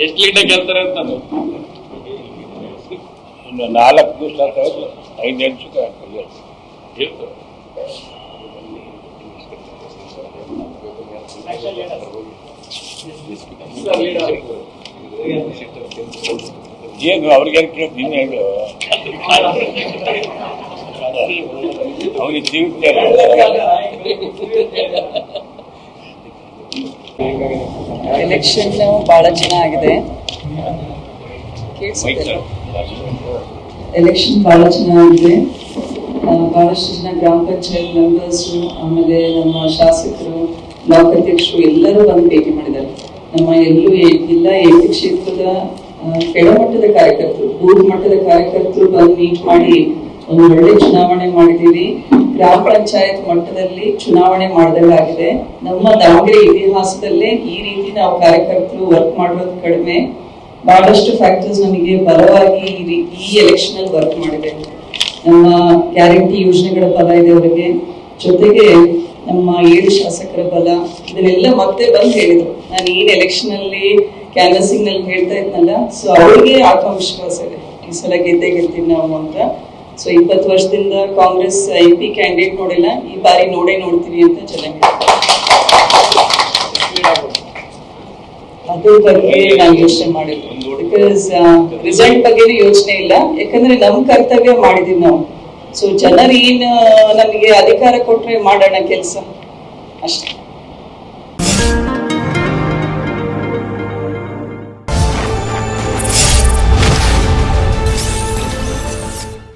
ಎಷ್ಟು ಲೀಟರ್ ಗೆಲ್ತಾರೆ ಅಂತ ಇನ್ನು 4 ದಿವಸ 5 ನಿಮಿಷಕ್ಕೆ ಏನು ಅವ್ರಿಗೆ ನೀನು ಹೇಳು ಅವ್ರಿಗೆ ಜೀವಿತ ಎಲೆಕ್ಷನ್ ಬಹಳ ಚೆನ್ನಾಗಿದೆ. ಎಲೆಕ್ಷನ್ ಬಹಳ ಚೆನ್ನಾಗಿದೆ. ಬಹಳಷ್ಟು ಜನ ಗ್ರಾಮ ಪಂಚಾಯತ್ ಮೆಂಬರ್ಸು, ಆಮೇಲೆ ನಮ್ಮ ಶಾಸಕರು, ಬ್ಲಾಕ್ ಅಧ್ಯಕ್ಷರು ಎಲ್ಲರೂ ಬಂದು ಭೇಟಿ ಮಾಡಿದ್ದಾರೆ. ನಮ್ಮ ಎಲ್ಲ 8 ಕ್ಷೇತ್ರದ ಕೆಳಮಟ್ಟದ ಕಾರ್ಯಕರ್ತರು, ಬೂತ್ ಮಟ್ಟದ ಕಾರ್ಯಕರ್ತರು ಬಂದು ಮೀಟ್ ಮಾಡಿ ಒಂದು ಒಳ್ಳೆ ಚುನಾವಣೆ ಮಾಡಿದ್ದೀವಿ. ಗ್ರಾಮ ಪಂಚಾಯತ್ ಮಟ್ಟದಲ್ಲಿ ಚುನಾವಣೆ ಮಾಡಿದಂಗಾಗಿದೆ. ನಮ್ಮ ದಾವಣಗೆರೆ ಇತಿಹಾಸದಲ್ಲೇ ಈ ರೀತಿ ನಾವು ಕಾರ್ಯಕರ್ತರು ವರ್ಕ್ ಮಾಡೋದು ಕಡಿಮೆ. ಬಹಳಷ್ಟು ಫ್ಯಾಕ್ಟರ್ಸ್ ನಮಗೆ ಬಲವಾಗಿ ಈ ಎಲೆಕ್ಷನ್ ಅಲ್ಲಿ ವರ್ಕ್ ಮಾಡಿದೆ. ನಮ್ಮ ಗ್ಯಾರಂಟಿ ಯೋಜನೆಗಳ ಬಲ ಇದೆ ಅವರಿಗೆ, ಜೊತೆಗೆ ನಮ್ಮ 7 ಶಾಸಕರ ಬಲ, ಇದನ್ನೆಲ್ಲ ಮತ್ತೆ ಬಂದು ಹೇಳಿದ್ರು. ನಾನು ಈ ಎಲೆಕ್ಷನ್ ಅಲ್ಲಿ ಕ್ಯಾನ್ವಸಿಂಗ್ ನಲ್ಲಿ ಹೇಳ್ತಾ ಇದ್ನಲ್ಲ, ಸೊ ಅವರಿಗೆ ಆತ್ಮವಿಶ್ವಾಸ ಇದೆ ಈ ಸಲ ಗೆದ್ದೇ ಗೆಲ್ತೀವಿ ನಾವು ಅಂತ. ಸೊ 20 ವರ್ಷದಿಂದ ಕಾಂಗ್ರೆಸ್ MP ಕ್ಯಾಂಡಿಡೇಟ್ ನೋಡಿಲ್ಲ, ಈ ಬಾರಿ ನೋಡ್ತೀವಿ ಅಂತ ಚೆನ್ನಾಗಿ ಅದ್ರ ಬಗ್ಗೆ ನಾನು ಯೋಚನೆ ಮಾಡಿದ್ವಿ. ಬಿಕಾಸ್ ರಿಸಲ್ಟ್ ಬಗ್ಗೆನೂ ಯೋಚನೆ ಇಲ್ಲ, ಯಾಕಂದ್ರೆ ನಮ್ ಕರ್ತವ್ಯ ಮಾಡಿದೀವಿ ನಾವು. ಸೊ ಜನರು ಏನ್ ನಮಗೆ ಅಧಿಕಾರ ಕೊಟ್ರೆ ಮಾಡೋಣ ಕೆಲಸ ಅಷ್ಟೇ.